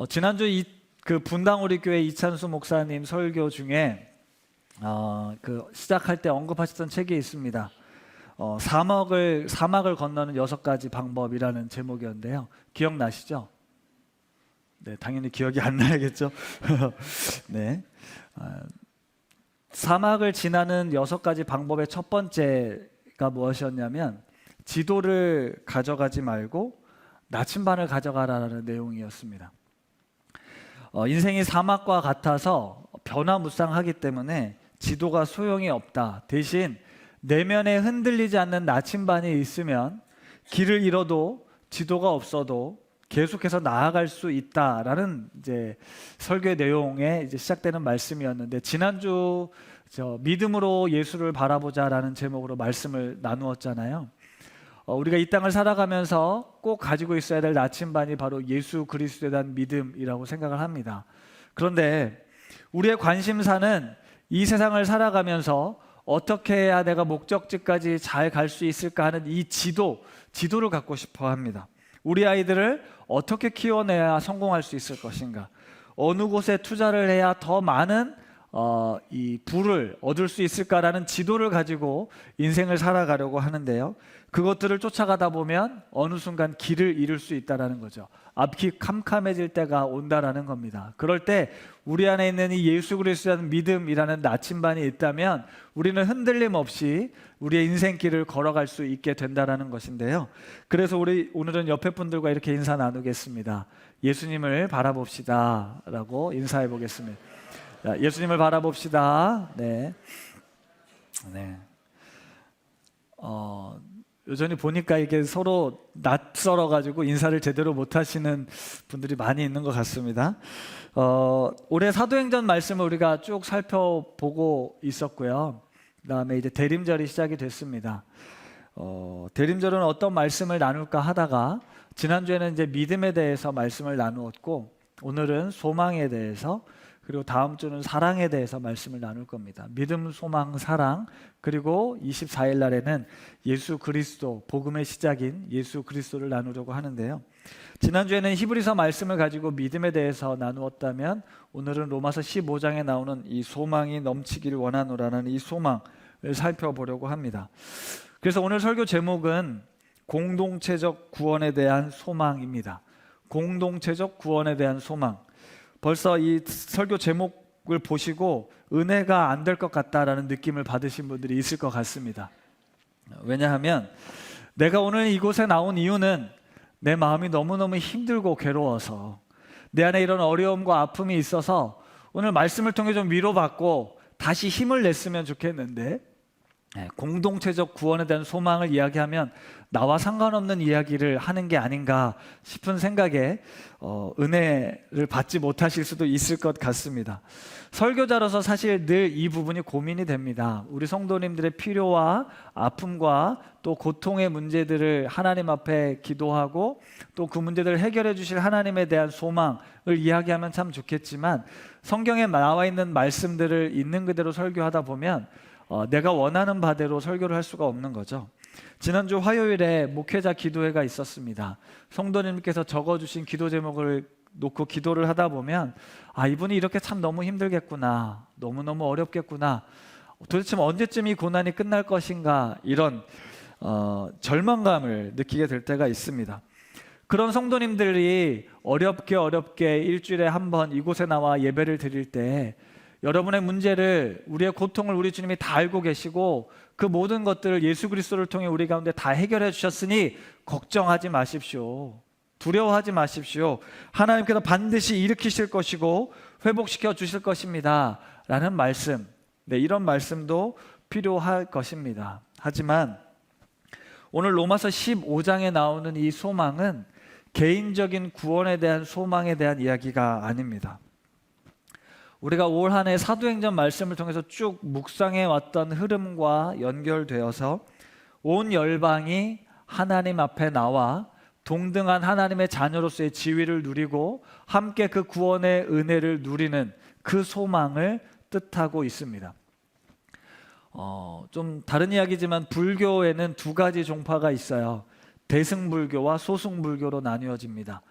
지난주 그 분당우리 교회 이찬수 목사님 설교 중에 시작할 때 언급하셨던 책이 있습니다. 사막을 건너는 6가지 방법이라는 제목이었는데요. 기억나시죠? 네, 당연히 기억이 안 나야겠죠. 네, 사막을 지나는 6가지 방법의 첫 번째가 무엇이었냐면 지도를 가져가지 말고 나침반을 가져가라는 내용이었습니다. 인생이 사막과 같아서 변화무쌍하기 때문에 지도가 소용이 없다. 대신 내면에 흔들리지 않는 나침반이 있으면 길을 잃어도 지도가 없어도 계속해서 나아갈 수 있다라는 이제 설교의 내용에 이제 시작되는 말씀이었는데, 지난주 믿음으로 예수를 바라보자라는 제목으로 말씀을 나누었잖아요. 우리가 이 땅을 살아가면서 꼭 가지고 있어야 될 나침반이 바로 예수 그리스도에 대한 믿음이라고 생각을 합니다. 그런데 우리의 관심사는 이 세상을 살아가면서 어떻게 해야 내가 목적지까지 잘 갈 수 있을까 하는 이 지도를 갖고 싶어 합니다. 우리 아이들을 어떻게 키워내야 성공할 수 있을 것인가, 어느 곳에 투자를 해야 더 많은 이 부를 얻을 수 있을까라는 지도를 가지고 인생을 살아가려고 하는데요, 그것들을 쫓아가다 보면 어느 순간 길을 잃을 수 있다는 거죠. 앞이 캄캄해질 때가 온다라는 겁니다. 그럴 때 우리 안에 있는 이 예수 그리스도라는 믿음이라는 나침반이 있다면 우리는 흔들림 없이 우리의 인생길을 걸어갈 수 있게 된다는 것인데요, 그래서 우리 오늘은 옆에 분들과 이렇게 인사 나누겠습니다. 예수님을 바라봅시다 라고 인사해 보겠습니다. 예수님을 바라봅시다. 네. 여전히 보니까 이게 서로 낯설어가지고 인사를 제대로 못하시는 분들이 많이 있는 것 같습니다. 올해 사도행전 말씀을 우리가 쭉 살펴보고 있었고요. 그 다음에 이제 대림절이 시작이 됐습니다. 대림절은 어떤 말씀을 나눌까 하다가 지난주에는 이제 믿음에 대해서 말씀을 나누었고, 오늘은 소망에 대해서, 그리고 다음 주는 사랑에 대해서 말씀을 나눌 겁니다. 믿음, 소망, 사랑, 그리고 24일 날에는 예수 그리스도, 복음의 시작인 예수 그리스도를 나누려고 하는데요, 지난주에는 히브리서 말씀을 가지고 믿음에 대해서 나누었다면 오늘은 로마서 15장에 나오는 이 소망이 넘치기를 원하노라는 이 소망을 살펴보려고 합니다. 그래서 오늘 설교 제목은 공동체적 구원에 대한 소망입니다. 공동체적 구원에 대한 소망. 벌써 이 설교 제목을 보시고 은혜가 안 될 것 같다라는 느낌을 받으신 분들이 있을 것 같습니다. 왜냐하면 내가 오늘 이곳에 나온 이유는 내 마음이 너무너무 힘들고 괴로워서, 내 안에 이런 어려움과 아픔이 있어서 오늘 말씀을 통해 좀 위로받고 다시 힘을 냈으면 좋겠는데, 공동체적 구원에 대한 소망을 이야기하면 나와 상관없는 이야기를 하는 게 아닌가 싶은 생각에 은혜를 받지 못하실 수도 있을 것 같습니다. 설교자로서 사실 늘 이 부분이 고민이 됩니다. 우리 성도님들의 필요와 아픔과 또 고통의 문제들을 하나님 앞에 기도하고 또 그 문제들을 해결해 주실 하나님에 대한 소망을 이야기하면 참 좋겠지만, 성경에 나와 있는 말씀들을 있는 그대로 설교하다 보면 내가 원하는 바대로 설교를 할 수가 없는 거죠. 지난주 화요일에 목회자 기도회가 있었습니다. 성도님께서 적어주신 기도 제목을 놓고 기도를 하다 보면 이분이 이렇게 참 너무 힘들겠구나, 너무너무 어렵겠구나, 도대체 언제쯤 이 고난이 끝날 것인가, 이런 절망감을 느끼게 될 때가 있습니다. 그런 성도님들이 어렵게 일주일에 한 번 이곳에 나와 예배를 드릴 때 여러분의 문제를, 우리의 고통을 우리 주님이 다 알고 계시고 그 모든 것들을 예수 그리스도를 통해 우리 가운데 다 해결해 주셨으니 걱정하지 마십시오, 두려워하지 마십시오, 하나님께서 반드시 일으키실 것이고 회복시켜 주실 것입니다 라는 말씀, 이런 말씀도 필요할 것입니다. 하지만 오늘 로마서 15장에 나오는 이 소망은 개인적인 구원에 대한 소망에 대한 이야기가 아닙니다. 우리가 올 한 해 사도행전 말씀을 통해서 쭉 묵상해 왔던 흐름과 연결되어서 온 열방이 하나님 앞에 나와 동등한 하나님의 자녀로서의 지위를 누리고 함께 그 구원의 은혜를 누리는 그 소망을 뜻하고 있습니다. 좀 다른 이야기지만 불교에는 2가지 종파가 있어요. 대승불교와 소승불교로 나뉘어집니다.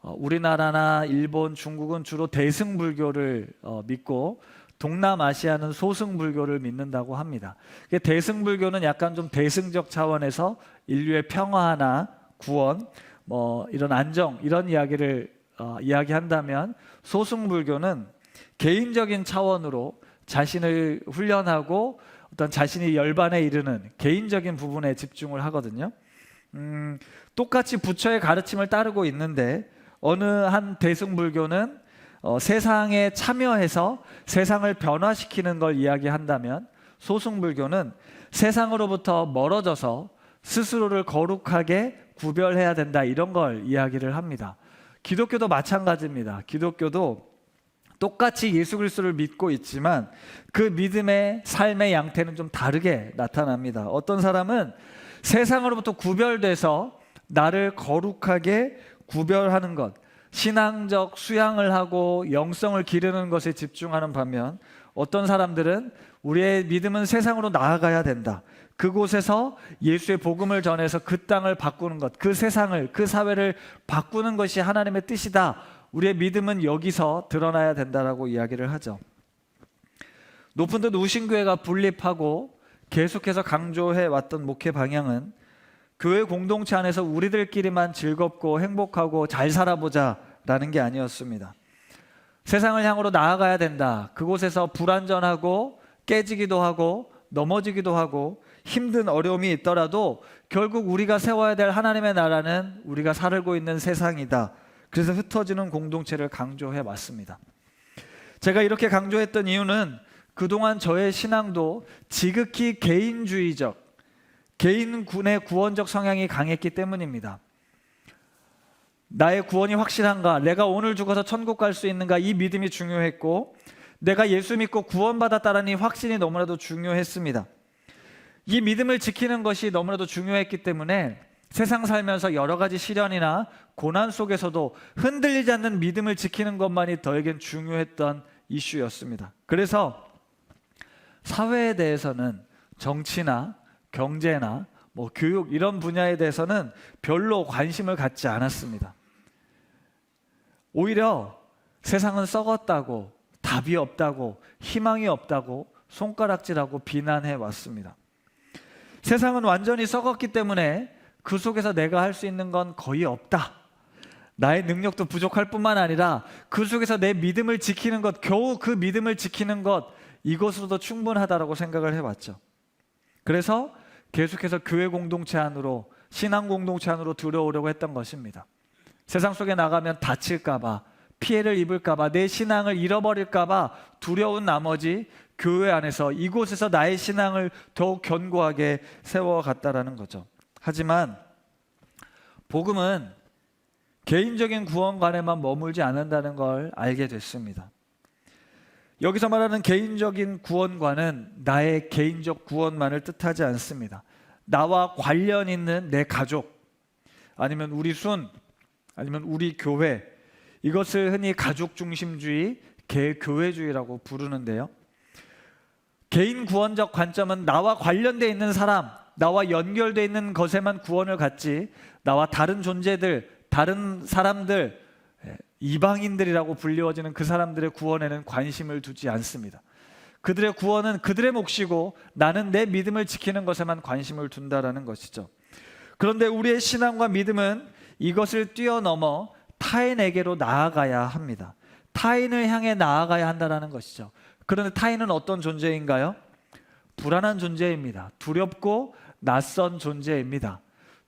우리나라나 일본, 중국은 주로 대승불교를 믿고 동남아시아는 소승불교를 믿는다고 합니다. 대승불교는 약간 좀 대승적 차원에서 인류의 평화나 구원, 이런 안정 이런 이야기를 이야기한다면, 소승불교는 개인적인 차원으로 자신을 훈련하고 어떤 자신이 열반에 이르는 개인적인 부분에 집중을 하거든요. 똑같이 부처의 가르침을 따르고 있는데, 어느 한 대승불교는 세상에 참여해서 세상을 변화시키는 걸 이야기한다면, 소승불교는 세상으로부터 멀어져서 스스로를 거룩하게 구별해야 된다, 이런 걸 이야기를 합니다. 기독교도 마찬가지입니다. 기독교도 똑같이 예수 그리스도를 믿고 있지만 그 믿음의 삶의 양태는 좀 다르게 나타납니다. 어떤 사람은 세상으로부터 구별돼서 나를 거룩하게 구별하는 것, 신앙적 수양을 하고 영성을 기르는 것에 집중하는 반면, 어떤 사람들은 우리의 믿음은 세상으로 나아가야 된다, 그곳에서 예수의 복음을 전해서 그 땅을 바꾸는 것, 그 세상을, 그 사회를 바꾸는 것이 하나님의 뜻이다, 우리의 믿음은 여기서 드러나야 된다라고 이야기를 하죠. 높은 듯 우신교회가 분립하고 계속해서 강조해 왔던 목회 방향은 교회 공동체 안에서 우리들끼리만 즐겁고 행복하고 잘 살아보자 라는 게 아니었습니다. 세상을 향으로 나아가야 된다, 그곳에서 불완전하고 깨지기도 하고 넘어지기도 하고 힘든 어려움이 있더라도 결국 우리가 세워야 될 하나님의 나라는 우리가 살고 있는 세상이다, 그래서 흩어지는 공동체를 강조해 왔습니다. 제가 이렇게 강조했던 이유는 그동안 저의 신앙도 지극히 개인주의적, 개인군의 구원적 성향이 강했기 때문입니다. 나의 구원이 확실한가, 내가 오늘 죽어서 천국 갈 수 있는가, 이 믿음이 중요했고, 내가 예수 믿고 구원받았다는 이 확신이 너무나도 중요했습니다. 이 믿음을 지키는 것이 너무나도 중요했기 때문에 세상 살면서 여러 가지 시련이나 고난 속에서도 흔들리지 않는 믿음을 지키는 것만이 저에겐 중요했던 이슈였습니다. 그래서 사회에 대해서는, 정치나 경제나 교육 이런 분야에 대해서는 별로 관심을 갖지 않았습니다. 오히려 세상은 썩었다고, 답이 없다고, 희망이 없다고 손가락질하고 비난해 왔습니다. 세상은 완전히 썩었기 때문에 그 속에서 내가 할 수 있는 건 거의 없다, 나의 능력도 부족할 뿐만 아니라 그 속에서 내 믿음을 지키는 것, 겨우 그 믿음을 지키는 것, 이것으로도 충분하다라고 생각을 해왔죠. 그래서 계속해서 교회 공동체 안으로, 신앙 공동체 안으로 들어오려고 했던 것입니다. 세상 속에 나가면 다칠까봐, 피해를 입을까봐, 내 신앙을 잃어버릴까봐 두려운 나머지 교회 안에서, 이곳에서 나의 신앙을 더욱 견고하게 세워갔다라는 거죠. 하지만 복음은 개인적인 구원관에만 머물지 않는다는 걸 알게 됐습니다. 여기서 말하는 개인적인 구원관은 나의 개인적 구원만을 뜻하지 않습니다. 나와 관련 있는 내 가족, 아니면 우리 순, 아니면 우리 교회, 이것을 흔히 가족 중심주의, 개교회주의라고 부르는데요. 개인 구원적 관점은 나와 관련되어 있는 사람, 나와 연결되어 있는 것에만 구원을 갖지, 나와 다른 존재들, 다른 사람들, 이방인들이라고 불리워지는 그 사람들의 구원에는 관심을 두지 않습니다. 그들의 구원은 그들의 몫이고 나는 내 믿음을 지키는 것에만 관심을 둔다라는 것이죠. 그런데 우리의 신앙과 믿음은 이것을 뛰어넘어 타인에게로 나아가야 합니다. 타인을 향해 나아가야 한다는 것이죠. 그런데 타인은 어떤 존재인가요? 불안한 존재입니다. 두렵고 낯선 존재입니다.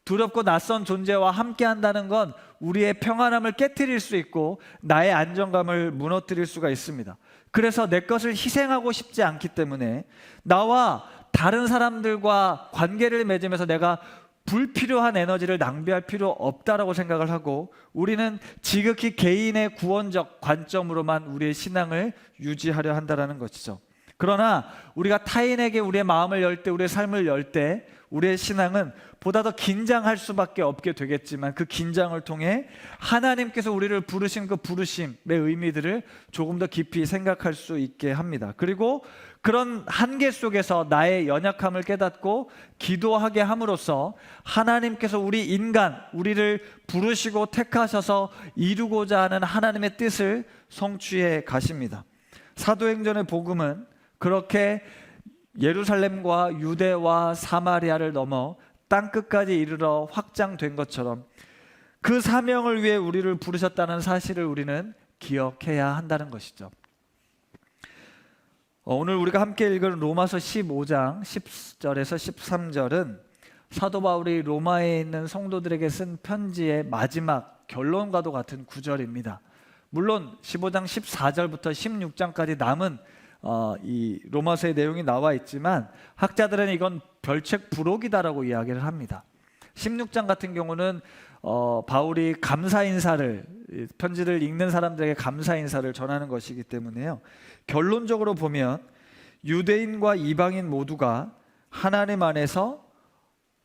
두렵고 낯선 존재와 함께 한다는 건 우리의 평안함을 깨트릴 수 있고 나의 안정감을 무너뜨릴 수가 있습니다. 그래서 내 것을 희생하고 싶지 않기 때문에 나와 다른 사람들과 관계를 맺으면서 내가 불필요한 에너지를 낭비할 필요 없다라고 생각을 하고, 우리는 지극히 개인의 구원적 관점으로만 우리의 신앙을 유지하려 한다는 것이죠. 그러나 우리가 타인에게 우리의 마음을 열 때, 우리의 삶을 열 때 우리의 신앙은 보다 더 긴장할 수밖에 없게 되겠지만, 그 긴장을 통해 하나님께서 우리를 부르신 그 부르심의 의미들을 조금 더 깊이 생각할 수 있게 합니다. 그리고 그런 한계 속에서 나의 연약함을 깨닫고 기도하게 함으로써 하나님께서 우리를 부르시고 택하셔서 이루고자 하는 하나님의 뜻을 성취해 가십니다. 사도행전의 복음은 그렇게 예루살렘과 유대와 사마리아를 넘어 땅끝까지 이르러 확장된 것처럼 그 사명을 위해 우리를 부르셨다는 사실을 우리는 기억해야 한다는 것이죠. 오늘 우리가 함께 읽은 로마서 15장 10절에서 13절은 사도 바울이 로마에 있는 성도들에게 쓴 편지의 마지막 결론과도 같은 구절입니다. 물론 15장 14절부터 16장까지 남은 이 로마서의 내용이 나와 있지만 학자들은 이건 별책 부록이다라고 이야기를 합니다. 16장 같은 경우는 바울이 감사 인사를, 편지를 읽는 사람들에게 감사 인사를 전하는 것이기 때문에요, 결론적으로 보면 유대인과 이방인 모두가 하나님 안에서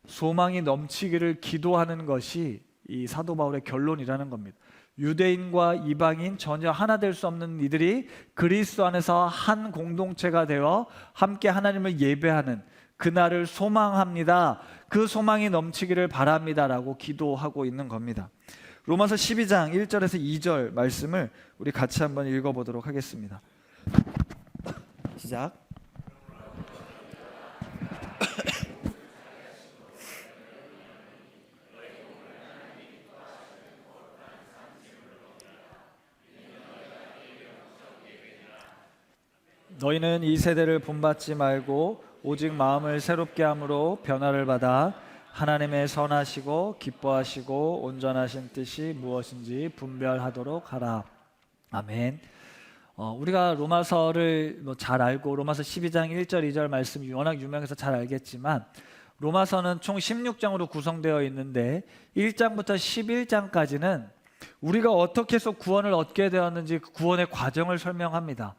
소망이 넘치기를 기도하는 것이 이 사도 바울의 결론이라는 겁니다. 유대인과 이방인 전혀 하나 될 수 없는 이들이 그리스도 안에서 한 공동체가 되어 함께 하나님을 예배하는 그날을 소망합니다. 그 소망이 넘치기를 바랍니다라고 기도하고 있는 겁니다. 로마서 12장 1절에서 2절 말씀을 우리 같이 한번 읽어보도록 하겠습니다. 시작. 너희는 이 세대를 본받지 말고 오직 마음을 새롭게 함으로 변화를 받아 하나님의 선하시고 기뻐하시고 온전하신 뜻이 무엇인지 분별하도록 하라. 아멘. 우리가 로마서를 잘 알고 로마서 12장 1절 2절 말씀이 워낙 유명해서 잘 알겠지만 로마서는 총 16장으로 구성되어 있는데 1장부터 11장까지는 우리가 어떻게 해서 구원을 얻게 되었는지 그 구원의 과정을 설명합니다.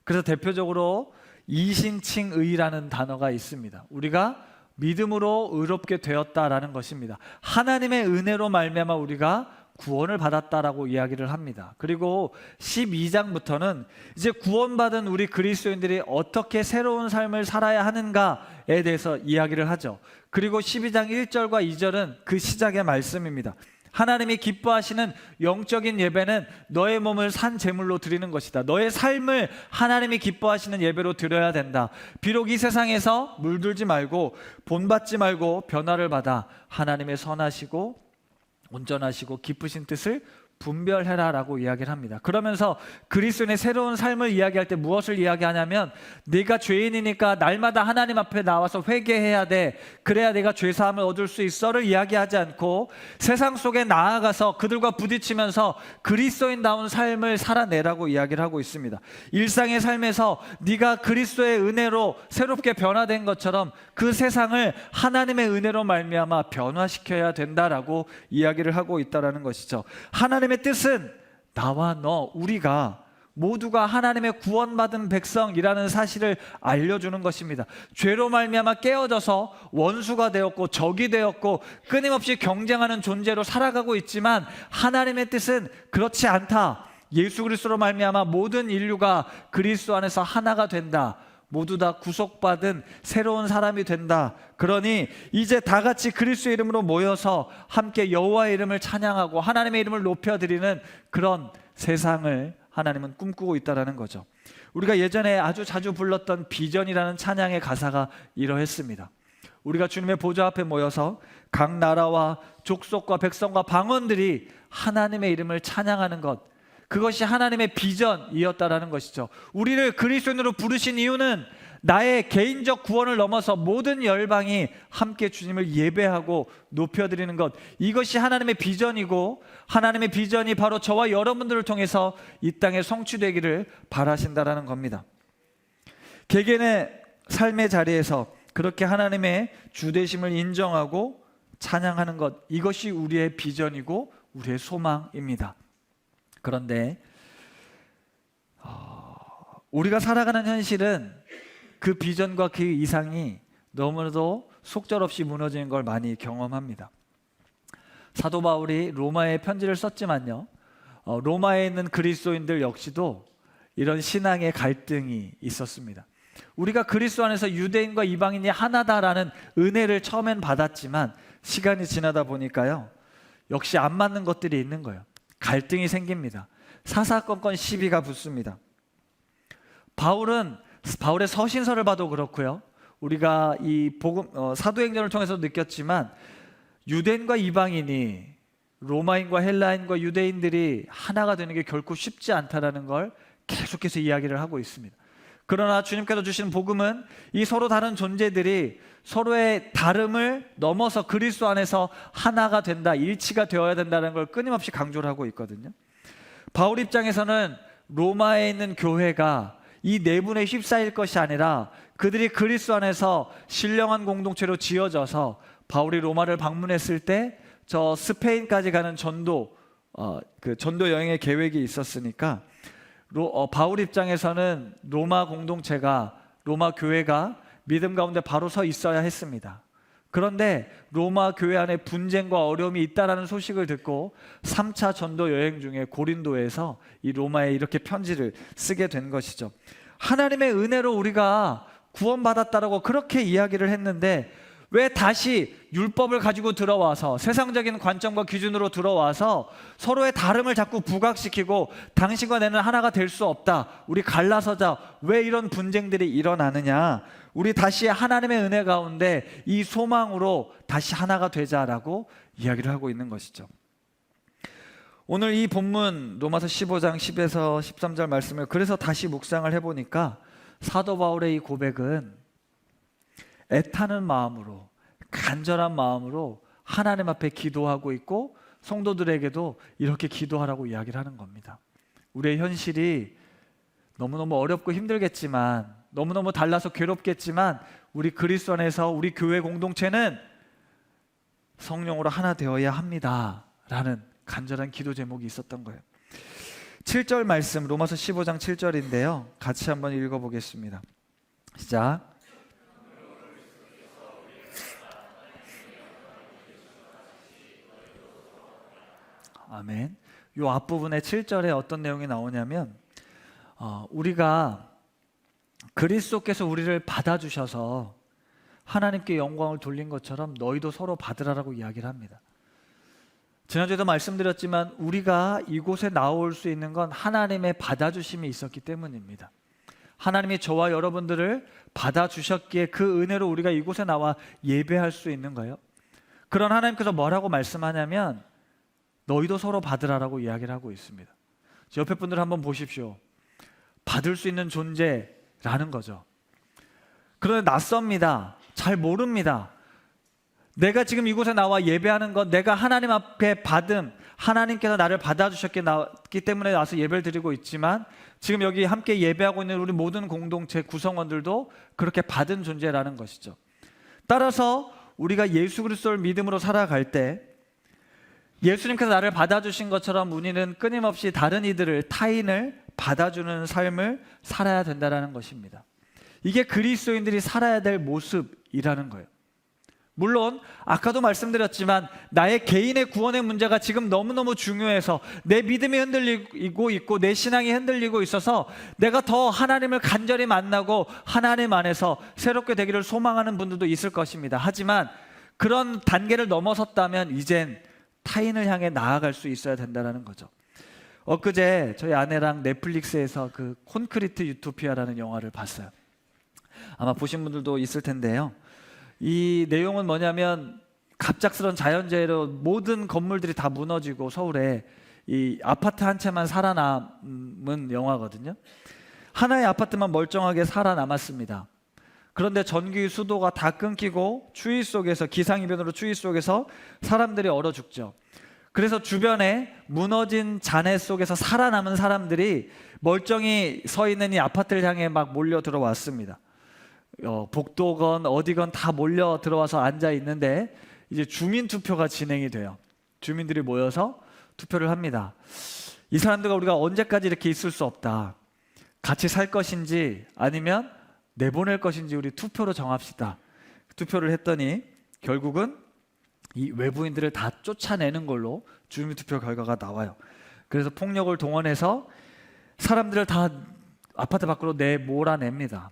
그래서 대표적으로 이신칭의라는 단어가 있습니다. 우리가 믿음으로 의롭게 되었다라는 것입니다. 하나님의 은혜로 말미암아 우리가 구원을 받았다라고 이야기를 합니다. 그리고 12장부터는 이제 구원받은 우리 그리스도인들이 어떻게 새로운 삶을 살아야 하는가에 대해서 이야기를 하죠. 그리고 12장 1절과 2절은 그 시작의 말씀입니다. 하나님이 기뻐하시는 영적인 예배는 너의 몸을 산 제물로 드리는 것이다. 너의 삶을 하나님이 기뻐하시는 예배로 드려야 된다. 비록 이 세상에서 물들지 말고 본받지 말고 변화를 받아 하나님의 선하시고 온전하시고 기쁘신 뜻을 분별해라 라고 이야기를 합니다. 그러면서 그리스도인의 새로운 삶을 이야기할 때 무엇을 이야기하냐면 네가 죄인이니까 날마다 하나님 앞에 나와서 회개해야 돼, 그래야 내가 죄사함을 얻을 수 있어를 이야기하지 않고 세상 속에 나아가서 그들과 부딪히면서 그리스도인다운 삶을 살아내라고 이야기를 하고 있습니다. 일상의 삶에서 네가 그리스도의 은혜로 새롭게 변화된 것처럼 그 세상을 하나님의 은혜로 말미암아 변화시켜야 된다라고 이야기를 하고 있다는 것이죠. 하나님의 뜻은 나와 너, 우리가 모두가 하나님의 구원받은 백성이라는 사실을 알려주는 것입니다. 죄로 말미암아 깨어져서 원수가 되었고 적이 되었고 끊임없이 경쟁하는 존재로 살아가고 있지만 하나님의 뜻은 그렇지 않다. 예수 그리스도로 말미암아 모든 인류가 그리스도 안에서 하나가 된다. 모두 다 구속받은 새로운 사람이 된다. 그러니 이제 다 같이 그리스도의 이름으로 모여서 함께 여호와의 이름을 찬양하고 하나님의 이름을 높여드리는 그런 세상을 하나님은 꿈꾸고 있다는 거죠. 우리가 예전에 아주 자주 불렀던 비전이라는 찬양의 가사가 이러했습니다. 우리가 주님의 보좌 앞에 모여서 각 나라와 족속과 백성과 방언들이 하나님의 이름을 찬양하는 것, 그것이 하나님의 비전이었다라는 것이죠. 우리를 그리스도인으로 부르신 이유는 나의 개인적 구원을 넘어서 모든 열방이 함께 주님을 예배하고 높여드리는 것, 이것이 하나님의 비전이고 하나님의 비전이 바로 저와 여러분들을 통해서 이 땅에 성취되기를 바라신다라는 겁니다. 개개인의 삶의 자리에서 그렇게 하나님의 주되심을 인정하고 찬양하는 것, 이것이 우리의 비전이고 우리의 소망입니다. 그런데 우리가 살아가는 현실은 그 비전과 그 이상이 너무나도 속절없이 무너지는 걸 많이 경험합니다. 사도 바울이 로마에 편지를 썼지만요, 로마에 있는 그리스도인들 역시도 이런 신앙의 갈등이 있었습니다. 우리가 그리스도 안에서 유대인과 이방인이 하나다라는 은혜를 처음엔 받았지만 시간이 지나다 보니까요, 역시 안 맞는 것들이 있는 거예요. 갈등이 생깁니다. 사사건건 시비가 붙습니다. 바울의 서신서를 봐도 그렇고요, 우리가 이 사도행전을 통해서 느꼈지만 유대인과 이방인이, 로마인과 헬라인과 유대인들이 하나가 되는 게 결코 쉽지 않다라는 걸 계속해서 이야기를 하고 있습니다. 그러나 주님께서 주신 복음은 이 서로 다른 존재들이 서로의 다름을 넘어서 그리스도 안에서 하나가 된다, 일치가 되어야 된다는 걸 끊임없이 강조를 하고 있거든요. 바울 입장에서는 로마에 있는 교회가 이 내분에 휩싸일 것이 아니라 그들이 그리스도 안에서 신령한 공동체로 지어져서 바울이 로마를 방문했을 때 저 스페인까지 가는 전도 여행의 계획이 있었으니까 바울 입장에서는 로마 공동체가, 로마 교회가 믿음 가운데 바로 서 있어야 했습니다. 그런데 로마 교회 안에 분쟁과 어려움이 있다라는 소식을 듣고 3차 전도 여행 중에 고린도에서 이 로마에 이렇게 편지를 쓰게 된 것이죠. 하나님의 은혜로 우리가 구원받았다라고 그렇게 이야기를 했는데 왜 다시 율법을 가지고 들어와서 세상적인 관점과 기준으로 들어와서 서로의 다름을 자꾸 부각시키고 당신과 나는 하나가 될 수 없다, 우리 갈라서자, 왜 이런 분쟁들이 일어나느냐, 우리 다시 하나님의 은혜 가운데 이 소망으로 다시 하나가 되자라고 이야기를 하고 있는 것이죠. 오늘 이 본문 로마서 15장 10에서 13절 말씀을 그래서 다시 묵상을 해보니까 사도 바울의 이 고백은 애타는 마음으로, 간절한 마음으로 하나님 앞에 기도하고 있고 성도들에게도 이렇게 기도하라고 이야기를 하는 겁니다. 우리의 현실이 너무너무 어렵고 힘들겠지만, 너무너무 달라서 괴롭겠지만 우리 그리스도 안에서 우리 교회 공동체는 성령으로 하나 되어야 합니다 라는 간절한 기도 제목이 있었던 거예요. 7절 말씀, 로마서 15장 7절인데요, 같이 한번 읽어보겠습니다. 시작. 아멘. 이 앞부분의 7절에 어떤 내용이 나오냐면 우리가 그리스도께서 우리를 받아주셔서 하나님께 영광을 돌린 것처럼 너희도 서로 받으라라고 이야기를 합니다. 지난주에도 말씀드렸지만 우리가 이곳에 나올 수 있는 건 하나님의 받아주심이 있었기 때문입니다. 하나님이 저와 여러분들을 받아주셨기에 그 은혜로 우리가 이곳에 나와 예배할 수 있는 거예요. 그런 하나님께서 뭐라고 말씀하냐면 너희도 서로 받으라라고 이야기를 하고 있습니다. 옆에 분들 한번 보십시오. 받을 수 있는 존재라는 거죠. 그런데 낯섭니다. 잘 모릅니다. 내가 지금 이곳에 나와 예배하는 건 내가 하나님 앞에 받음, 하나님께서 나를 받아주셨기 때문에 나와서 예배를 드리고 있지만 지금 여기 함께 예배하고 있는 우리 모든 공동체 구성원들도 그렇게 받은 존재라는 것이죠. 따라서 우리가 예수 그리스도를 믿음으로 살아갈 때 예수님께서 나를 받아주신 것처럼 우리는 끊임없이 다른 이들을, 타인을 받아주는 삶을 살아야 된다는 것입니다. 이게 그리스도인들이 살아야 될 모습이라는 거예요. 물론 아까도 말씀드렸지만 나의 개인의 구원의 문제가 지금 너무너무 중요해서 내 믿음이 흔들리고 있고 내 신앙이 흔들리고 있어서 내가 더 하나님을 간절히 만나고 하나님 안에서 새롭게 되기를 소망하는 분들도 있을 것입니다. 하지만 그런 단계를 넘어섰다면 이젠 타인을 향해 나아갈 수 있어야 된다는 거죠. 엊그제 저희 아내랑 넷플릭스에서 그 콘크리트 유토피아라는 영화를 봤어요. 아마 보신 분들도 있을 텐데요, 이 내용은 뭐냐면 갑작스런 자연재해로 모든 건물들이 다 무너지고 서울에 이 아파트 한 채만 살아남은 영화거든요. 하나의 아파트만 멀쩡하게 살아남았습니다. 그런데 전기 수도가 다 끊기고 추위 속에서, 기상이변으로 추위 속에서 사람들이 얼어 죽죠. 그래서 주변에 무너진 잔해 속에서 살아남은 사람들이 멀쩡히 서 있는 이 아파트를 향해 막 몰려 들어왔습니다. 복도건 어디건 다 몰려 들어와서 앉아 있는데 이제 주민 투표가 진행이 돼요. 주민들이 모여서 투표를 합니다. 이 사람들과 우리가 언제까지 이렇게 있을 수 없다, 같이 살 것인지 아니면 내보낼 것인지 우리 투표로 정합시다. 투표를 했더니 결국은 이 외부인들을 다 쫓아내는 걸로 주민투표 결과가 나와요. 그래서 폭력을 동원해서 사람들을 다 아파트 밖으로 몰아냅니다.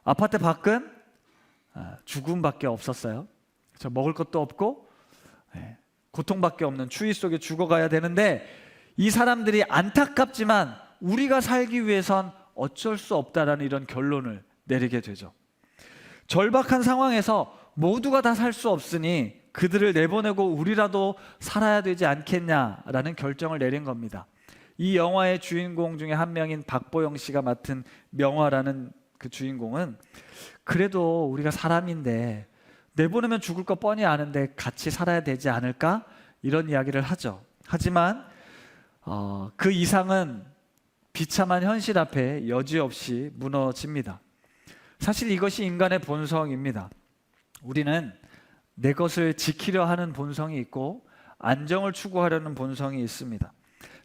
아파트 밖은 죽음밖에 없었어요. 저 먹을 것도 없고 고통밖에 없는 추위 속에 죽어가야 되는데, 이 사람들이 안타깝지만 우리가 살기 위해선 어쩔 수 없다라는 이런 결론을 내리게 되죠. 절박한 상황에서 모두가 다 살 수 없으니 그들을 내보내고 우리라도 살아야 되지 않겠냐라는 결정을 내린 겁니다. 이 영화의 주인공 중에 한 명인 박보영 씨가 맡은 명화라는 그 주인공은, 그래도 우리가 사람인데 내보내면 죽을 거 뻔히 아는데 같이 살아야 되지 않을까? 이런 이야기를 하죠. 하지만 그 이상은 비참한 현실 앞에 여지없이 무너집니다. 사실 이것이 인간의 본성입니다. 우리는 내 것을 지키려 하는 본성이 있고 안정을 추구하려는 본성이 있습니다.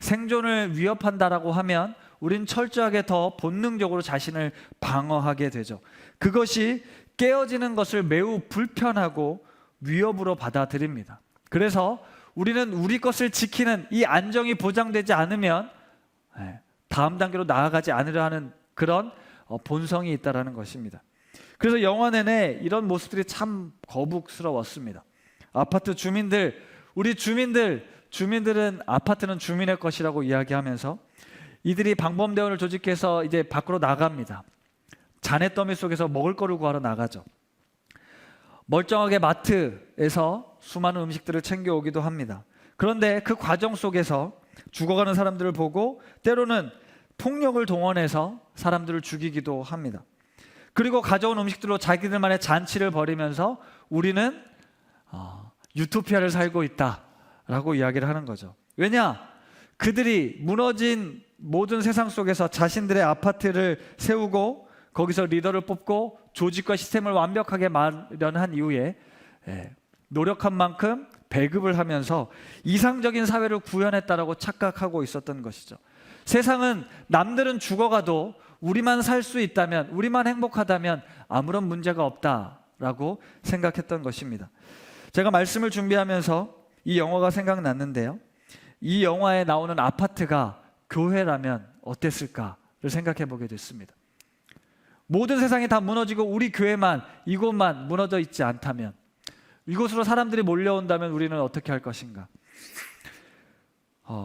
생존을 위협한다라고 하면 우린 철저하게 더 본능적으로 자신을 방어하게 되죠. 그것이 깨어지는 것을 매우 불편하고 위협으로 받아들입니다. 그래서 우리는 우리 것을 지키는 이 안정이 보장되지 않으면 다음 단계로 나아가지 않으려 하는 그런 본성이 있다는 것입니다. 그래서 영화 내내 이런 모습들이 참 거북스러웠습니다. 아파트 주민들, 우리 주민들은 아파트는 주민의 것이라고 이야기하면서 이들이 방범대원을 조직해서 이제 밖으로 나갑니다. 잔해더미 속에서 먹을 거를 구하러 나가죠. 멀쩡하게 마트에서 수많은 음식들을 챙겨오기도 합니다. 그런데 그 과정 속에서 죽어가는 사람들을 보고 때로는 폭력을 동원해서 사람들을 죽이기도 합니다. 그리고 가져온 음식들로 자기들만의 잔치를 벌이면서 우리는 유토피아를 살고 있다라고 이야기를 하는 거죠. 왜냐? 그들이 무너진 모든 세상 속에서 자신들의 아파트를 세우고 거기서 리더를 뽑고 조직과 시스템을 완벽하게 마련한 이후에 노력한 만큼 배급을 하면서 이상적인 사회를 구현했다라고 착각하고 있었던 것이죠. 세상은 남들은 죽어가도 우리만 살 수 있다면, 우리만 행복하다면 아무런 문제가 없다라고 생각했던 것입니다. 제가 말씀을 준비하면서 이 영화가 생각났는데요, 이 영화에 나오는 아파트가 교회라면 어땠을까를 생각해 보게 됐습니다. 모든 세상이 다 무너지고 우리 교회만, 이곳만 무너져 있지 않다면, 이곳으로 사람들이 몰려온다면 우리는 어떻게 할 것인가?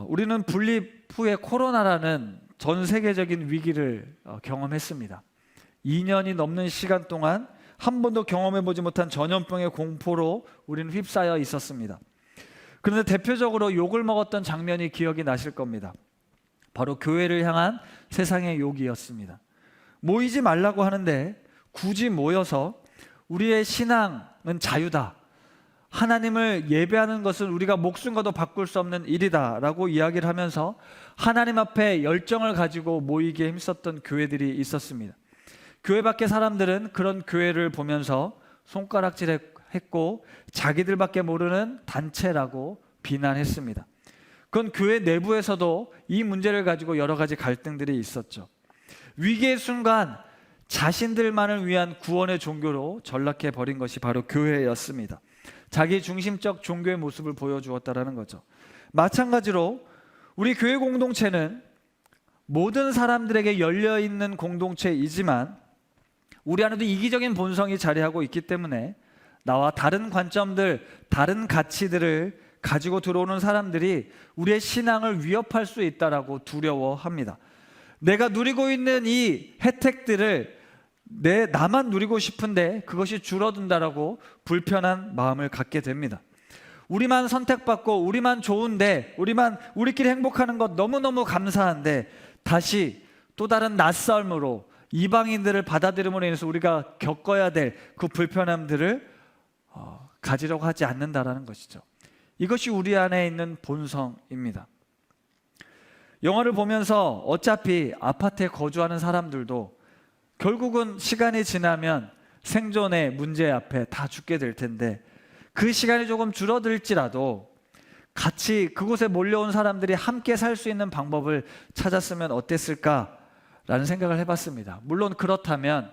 우리는 분립 후에 코로나라는 전 세계적인 위기를 경험했습니다. 2년이 넘는 시간 동안 한 번도 경험해보지 못한 전염병의 공포로 우리는 휩싸여 있었습니다. 그런데 대표적으로 욕을 먹었던 장면이 기억이 나실 겁니다. 바로 교회를 향한 세상의 욕이었습니다. 모이지 말라고 하는데 굳이 모여서 우리의 신앙은 자유다, 하나님을 예배하는 것은 우리가 목숨과도 바꿀 수 없는 일이다 라고 이야기를 하면서 하나님 앞에 열정을 가지고 모이기에 힘썼던 교회들이 있었습니다. 교회 밖의 사람들은 그런 교회를 보면서 손가락질했고 자기들밖에 모르는 단체라고 비난했습니다. 그건 교회 내부에서도 이 문제를 가지고 여러 가지 갈등들이 있었죠. 위기의 순간 자신들만을 위한 구원의 종교로 전락해 버린 것이 바로 교회였습니다. 자기 중심적 종교의 모습을 보여주었다라는 거죠. 마찬가지로 우리 교회 공동체는 모든 사람들에게 열려있는 공동체이지만 우리 안에도 이기적인 본성이 자리하고 있기 때문에 나와 다른 관점들, 다른 가치들을 가지고 들어오는 사람들이 우리의 신앙을 위협할 수 있다라고 두려워합니다. 내가 누리고 있는 이 혜택들을 나만 누리고 싶은데 그것이 줄어든다라고 불편한 마음을 갖게 됩니다. 우리만 선택받고 우리만 좋은데, 우리끼리 행복하는 것 너무너무 감사한데 다시 또 다른 낯설므로 이방인들을 받아들임으로 인해서 우리가 겪어야 될 그 불편함들을 가지려고 하지 않는다라는 것이죠. 이것이 우리 안에 있는 본성입니다. 영화를 보면서 어차피 아파트에 거주하는 사람들도 결국은 시간이 지나면 생존의 문제 앞에 다 죽게 될 텐데 그 시간이 조금 줄어들지라도 같이 그곳에 몰려온 사람들이 함께 살 수 있는 방법을 찾았으면 어땠을까라는 생각을 해봤습니다. 물론 그렇다면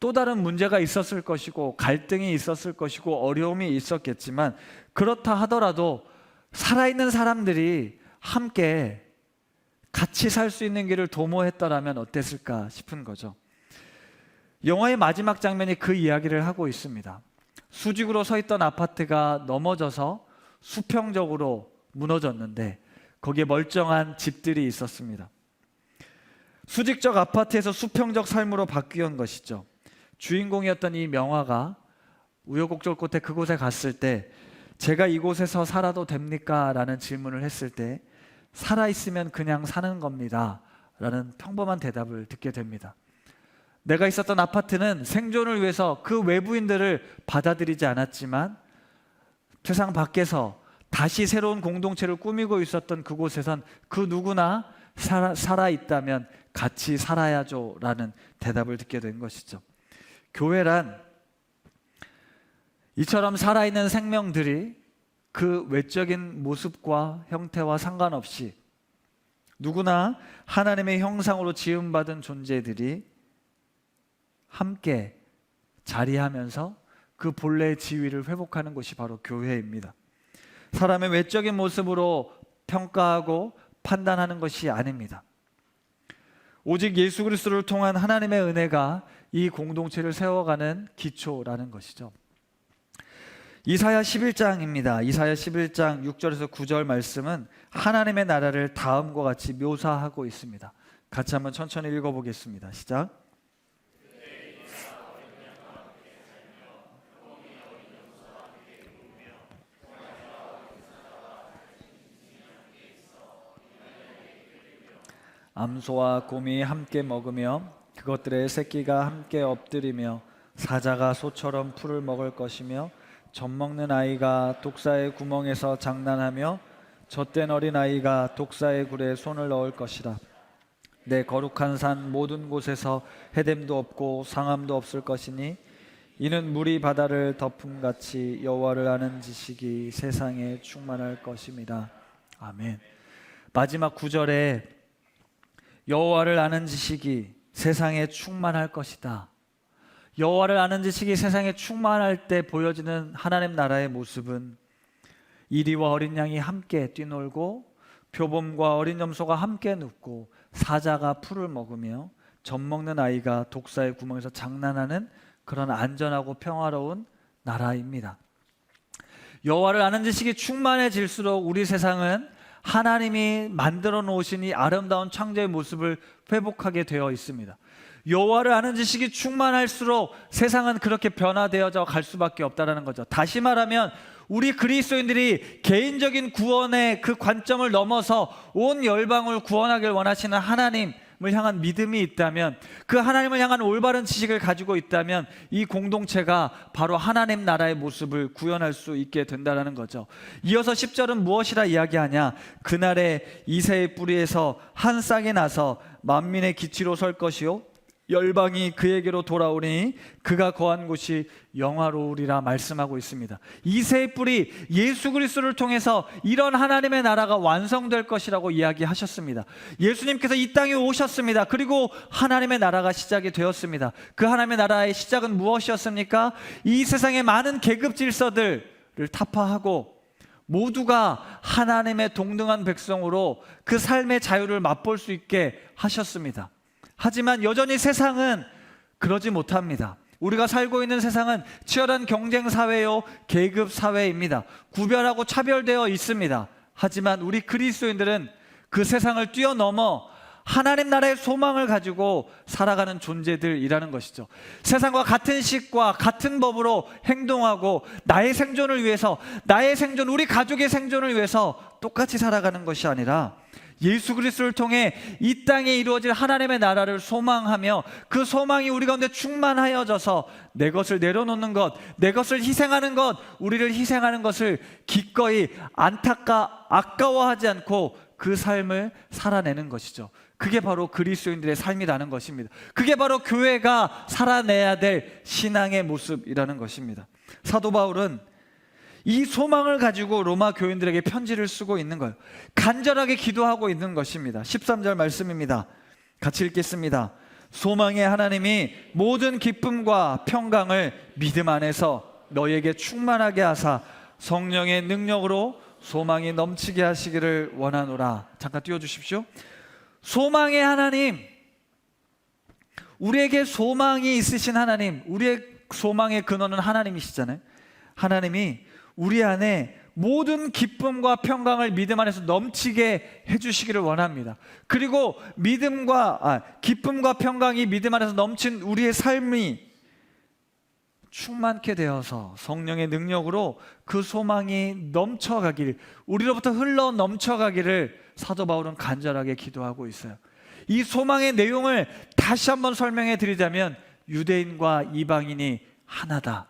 또 다른 문제가 있었을 것이고 갈등이 있었을 것이고 어려움이 있었겠지만 그렇다 하더라도 살아있는 사람들이 함께 같이 살 수 있는 길을 도모했더라면 어땠을까 싶은 거죠. 영화의 마지막 장면이 그 이야기를 하고 있습니다. 수직으로 서 있던 아파트가 넘어져서 수평적으로 무너졌는데 거기에 멀쩡한 집들이 있었습니다. 수직적 아파트에서 수평적 삶으로 바뀌었던 것이죠. 주인공이었던 이 명화가 우여곡절 끝에 그곳에 갔을 때 제가 이곳에서 살아도 됩니까? 라는 질문을 했을 때 살아있으면 그냥 사는 겁니다 라는 평범한 대답을 듣게 됩니다. 내가 있었던 아파트는 생존을 위해서 그 외부인들을 받아들이지 않았지만 세상 밖에서 다시 새로운 공동체를 꾸미고 있었던 그곳에선 그 누구나 살아있다면 같이 살아야죠 라는 대답을 듣게 된 것이죠. 교회란 이처럼 살아있는 생명들이 그 외적인 모습과 형태와 상관없이 누구나 하나님의 형상으로 지음받은 존재들이 함께 자리하면서 그 본래의 지위를 회복하는 것이 바로 교회입니다. 사람의 외적인 모습으로 평가하고 판단하는 것이 아닙니다. 오직 예수 그리스도를 통한 하나님의 은혜가 이 공동체를 세워가는 기초라는 것이죠. 이사야 11장입니다. 이사야 11장 6절에서 9절 말씀은 하나님의 나라를 다음과 같이 묘사하고 있습니다. 같이 한번 천천히 읽어보겠습니다. 시작. 암소와 곰이 함께 먹으며 그것들의 새끼가 함께 엎드리며 사자가 소처럼 풀을 먹을 것이며 젖먹는 아이가 독사의 구멍에서 장난하며 젖된 어린아이가 독사의 굴에 손을 넣을 것이라. 내 거룩한 산 모든 곳에서 해됨도 없고 상함도 없을 것이니 이는 물이 바다를 덮음같이 여호와를 아는 지식이 세상에 충만할 것입니다. 아멘. 마지막 9절에 여호와를 아는 지식이 세상에 충만할 것이다. 여호와를 아는 지식이 세상에 충만할 때 보여지는 하나님 나라의 모습은 이리와 어린 양이 함께 뛰놀고 표범과 어린 염소가 함께 눕고 사자가 풀을 먹으며 젖먹는 아이가 독사의 구멍에서 장난하는 그런 안전하고 평화로운 나라입니다. 여호와를 아는 지식이 충만해질수록 우리 세상은 하나님이 만들어 놓으신 이 아름다운 창조의 모습을 회복하게 되어 있습니다. 여호와를 아는 지식이 충만할수록 세상은 그렇게 변화되어져 갈 수밖에 없다는 거죠. 다시 말하면 우리 그리스도인들이 개인적인 구원의 그 관점을 넘어서 온 열방을 구원하길 원하시는 하나님을 향한 믿음이 있다면, 그 하나님을 향한 올바른 지식을 가지고 있다면 이 공동체가 바로 하나님 나라의 모습을 구현할 수 있게 된다는 거죠. 이어서 10절은 무엇이라 이야기하냐? 그날에 이새의 뿌리에서 한 싹이 나서 만민의 기치로 설 것이요 열방이 그에게로 돌아오니 그가 거한 곳이 영화로우리라 말씀하고 있습니다. 이새의 뿌리, 예수 그리스도를 통해서 이런 하나님의 나라가 완성될 것이라고 이야기하셨습니다. 예수님께서 이 땅에 오셨습니다. 그리고 하나님의 나라가 시작이 되었습니다. 그 하나님의 나라의 시작은 무엇이었습니까? 이 세상의 많은 계급 질서들을 타파하고 모두가 하나님의 동등한 백성으로 그 삶의 자유를 맛볼 수 있게 하셨습니다. 하지만 여전히 세상은 그러지 못합니다. 우리가 살고 있는 세상은 치열한 경쟁 사회요, 계급 사회입니다. 구별하고 차별되어 있습니다. 하지만 우리 그리스도인들은 그 세상을 뛰어넘어 하나님 나라의 소망을 가지고 살아가는 존재들이라는 것이죠. 세상과 같은 식과 같은 법으로 행동하고 나의 생존을 위해서, 나의 생존, 우리 가족의 생존을 위해서 똑같이 살아가는 것이 아니라 예수 그리스도를 통해 이 땅에 이루어질 하나님의 나라를 소망하며 그 소망이 우리 가운데 충만하여져서 내 것을 내려놓는 것, 내 것을 희생하는 것, 우리를 희생하는 것을 기꺼이 아까워하지 않고 그 삶을 살아내는 것이죠. 그게 바로 그리스도인들의 삶이라는 것입니다. 그게 바로 교회가 살아내야 될 신앙의 모습이라는 것입니다. 사도 바울은 이 소망을 가지고 로마 교인들에게 편지를 쓰고 있는 거예요. 간절하게 기도하고 있는 것입니다. 13절 말씀입니다. 같이 읽겠습니다. 소망의 하나님이 모든 기쁨과 평강을 믿음 안에서 너희에게 충만하게 하사 성령의 능력으로 소망이 넘치게 하시기를 원하노라. 잠깐 띄워주십시오. 소망의 하나님, 우리에게 소망이 있으신 하나님, 우리의 소망의 근원은 하나님이시잖아요. 하나님이 우리 안에 모든 기쁨과 평강을 믿음 안에서 넘치게 해주시기를 원합니다. 그리고 기쁨과 평강이 믿음 안에서 넘친 우리의 삶이 충만케 되어서 성령의 능력으로 그 소망이 넘쳐가길, 우리로부터 흘러 넘쳐가기를 사도 바울은 간절하게 기도하고 있어요. 이 소망의 내용을 다시 한번 설명해 드리자면 유대인과 이방인이 하나다.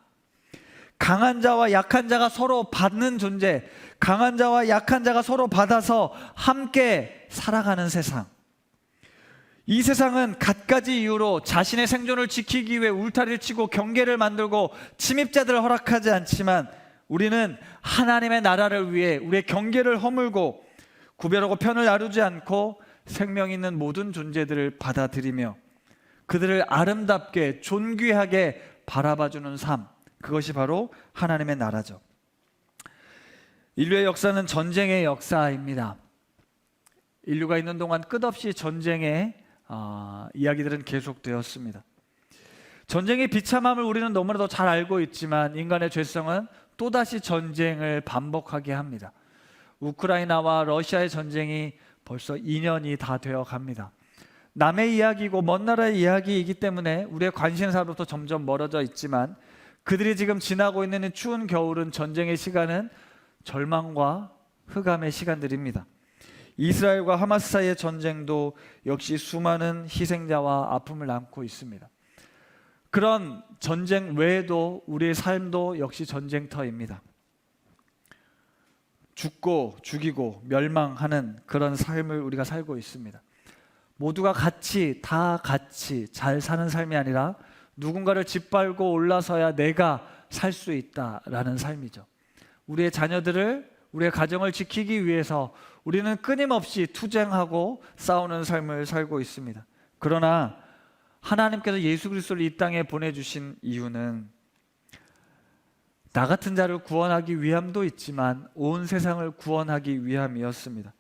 강한 자와 약한 자가 서로 받는 존재, 강한 자와 약한 자가 서로 받아서 함께 살아가는 세상. 이 세상은 갖가지 이유로 자신의 생존을 지키기 위해 울타리를 치고 경계를 만들고 침입자들을 허락하지 않지만, 우리는 하나님의 나라를 위해 우리의 경계를 허물고 구별하고 편을 나누지 않고 생명 있는 모든 존재들을 받아들이며 그들을 아름답게 존귀하게 바라봐주는 삶, 그것이 바로 하나님의 나라죠. 인류의 역사는 전쟁의 역사입니다. 인류가 있는 동안 끝없이 전쟁의 이야기들은 계속되었습니다. 전쟁의 비참함을 우리는 너무나도 잘 알고 있지만 인간의 죄성은 또다시 전쟁을 반복하게 합니다. 우크라이나와 러시아의 전쟁이 벌써 2년이 다 되어 갑니다. 남의 이야기고 먼 나라의 이야기이기 때문에 우리의 관심사로부터 점점 멀어져 있지만, 그들이 지금 지나고 있는 이 추운 겨울은, 전쟁의 시간은 절망과 흑암의 시간들입니다. 이스라엘과 하마스 사이의 전쟁도 역시 수많은 희생자와 아픔을 안고 있습니다. 그런 전쟁 외에도 우리의 삶도 역시 전쟁터입니다. 죽고 죽이고 멸망하는 그런 삶을 우리가 살고 있습니다. 모두가 다 같이 잘 사는 삶이 아니라 누군가를 짓밟고 올라서야 내가 살 수 있다라는 삶이죠. 우리의 자녀들을, 우리의 가정을 지키기 위해서 우리는 끊임없이 투쟁하고 싸우는 삶을 살고 있습니다. 그러나 하나님께서 예수 그리스도를 이 땅에 보내주신 이유는 나 같은 자를 구원하기 위함도 있지만 온 세상을 구원하기 위함이었습니다.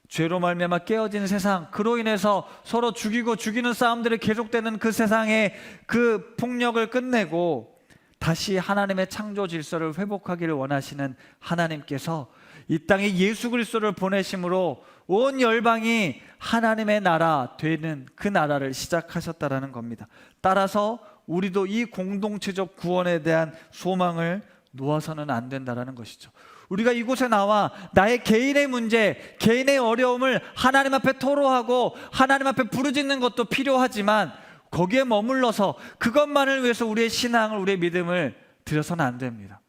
죄로 말미암아 깨어진 세상, 그로 인해서 서로 죽이고 죽이는 싸움들이 계속되는 그 세상의 그 폭력을 끝내고 다시 하나님의 창조 질서를 회복하기를 원하시는 하나님께서 이 땅에 예수 그리스도를 보내심으로 온 열방이 하나님의 나라 되는 그 나라를 시작하셨다라는 겁니다. 따라서 우리도 이 공동체적 구원에 대한 소망을 놓아서는 안 된다라는 것이죠. 우리가 이곳에 나와 나의 개인의 문제, 개인의 어려움을 하나님 앞에 토로하고 하나님 앞에 부르짖는 것도 필요하지만, 거기에 머물러서 그것만을 위해서 우리의 신앙을, 우리의 믿음을 드려서는 안 됩니다.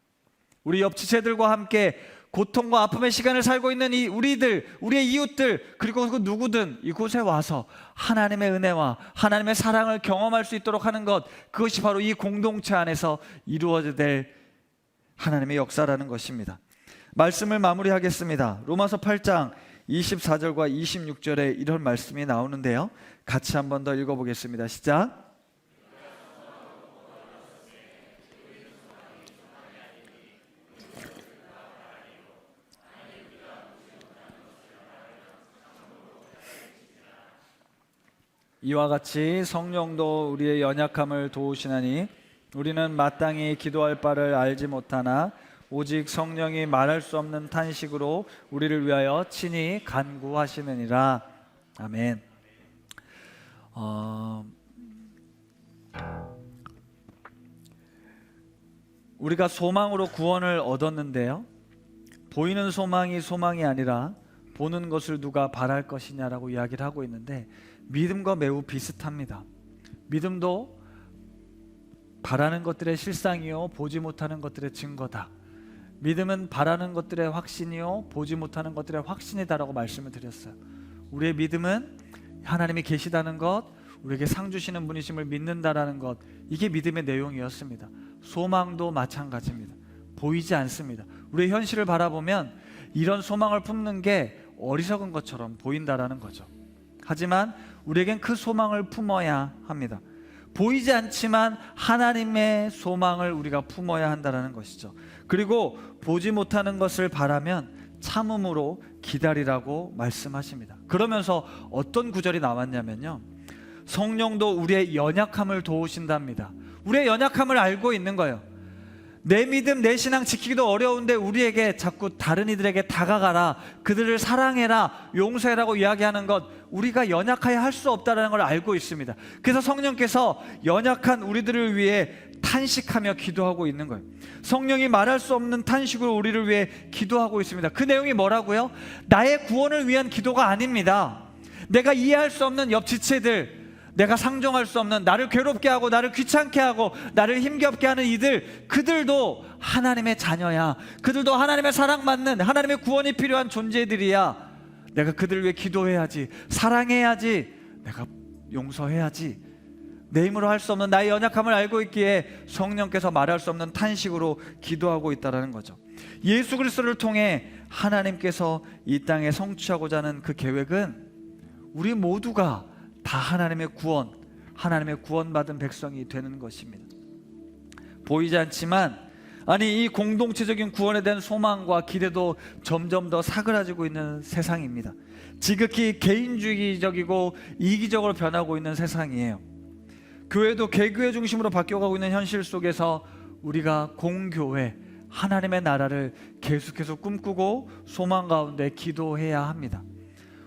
우리 옆 지체들과 함께 고통과 아픔의 시간을 살고 있는 이 우리들, 우리의 이웃들, 그리고 그 누구든 이곳에 와서 하나님의 은혜와 하나님의 사랑을 경험할 수 있도록 하는 것, 그것이 바로 이 공동체 안에서 이루어져야 될 하나님의 역사라는 것입니다. 말씀을 마무리하겠습니다. 로마서 8장 24절과 26절에 이런 말씀이 나오는데요, 같이 한 번 더 읽어보겠습니다. 시작. 이와 같이 성령도 우리의 연약함을 도우시나니 우리는 마땅히 기도할 바를 알지 못하나 오직 성령이 말할 수 없는 탄식으로 우리를 위하여 친히 간구하시느니라. 아멘. 우리가 소망으로 구원을 얻었는데요, 보이는 소망이 소망이 아니라 보는 것을 누가 바랄 것이냐라고 이야기를 하고 있는데, 믿음과 매우 비슷합니다. 믿음도 바라는 것들의 실상이요 보지 못하는 것들의 증거다. 믿음은 바라는 것들의 확신이요 보지 못하는 것들의 확신이다라고 말씀을 드렸어요. 우리의 믿음은 하나님이 계시다는 것, 우리에게 상 주시는 분이심을 믿는다라는 것, 이게 믿음의 내용이었습니다. 소망도 마찬가지입니다. 보이지 않습니다. 우리의 현실을 바라보면 이런 소망을 품는 게 어리석은 것처럼 보인다라는 거죠. 하지만 우리에겐 그 소망을 품어야 합니다. 보이지 않지만 하나님의 소망을 우리가 품어야 한다는 것이죠. 그리고 보지 못하는 것을 바라면 참음으로 기다리라고 말씀하십니다. 그러면서 어떤 구절이 나왔냐면요, 성령도 우리의 연약함을 도우신답니다. 우리의 연약함을 알고 있는 거예요. 내 믿음, 내 신앙 지키기도 어려운데 우리에게 자꾸 다른 이들에게 다가가라, 그들을 사랑해라, 용서해라고 이야기하는 것, 우리가 연약하여 할 수 없다는 걸 알고 있습니다. 그래서 성령께서 연약한 우리들을 위해 탄식하며 기도하고 있는 거예요. 성령이 말할 수 없는 탄식으로 우리를 위해 기도하고 있습니다. 그 내용이 뭐라고요? 나의 구원을 위한 기도가 아닙니다. 내가 이해할 수 없는 옆 지체들, 내가 상종할 수 없는, 나를 괴롭게 하고 나를 귀찮게 하고 나를 힘겹게 하는 이들, 그들도 하나님의 자녀야. 그들도 하나님의 사랑받는, 하나님의 구원이 필요한 존재들이야. 내가 그들을 위해 기도해야지, 사랑해야지, 내가 용서해야지. 내 힘으로 할 수 없는 나의 연약함을 알고 있기에 성령께서 말할 수 없는 탄식으로 기도하고 있다는 거죠. 예수 그리스도를 통해 하나님께서 이 땅에 성취하고자 하는 그 계획은 우리 모두가 다 하나님의 구원, 하나님의 구원받은 백성이 되는 것입니다. 보이지 않지만, 아니, 이 공동체적인 구원에 대한 소망과 기대도 점점 더 사그라지고 있는 세상입니다. 지극히 개인주의적이고 이기적으로 변하고 있는 세상이에요. 교회도 개교회 중심으로 바뀌어가고 있는 현실 속에서 우리가 공교회, 하나님의 나라를 계속해서 꿈꾸고 소망 가운데 기도해야 합니다.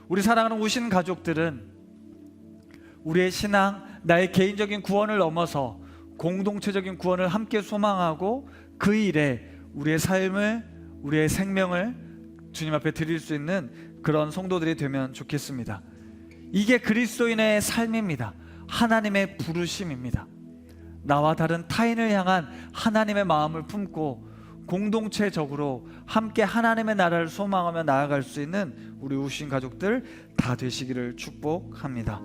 우리 사랑하는 우신 가족들은 우리의 신앙, 나의 개인적인 구원을 넘어서 공동체적인 구원을 함께 소망하고 그 일에 우리의 삶을, 우리의 생명을 주님 앞에 드릴 수 있는 그런 성도들이 되면 좋겠습니다. 이게 그리스도인의 삶입니다. 하나님의 부르심입니다. 나와 다른 타인을 향한 하나님의 마음을 품고 공동체적으로 함께 하나님의 나라를 소망하며 나아갈 수 있는 우리 우신 가족들 다 되시기를 축복합니다.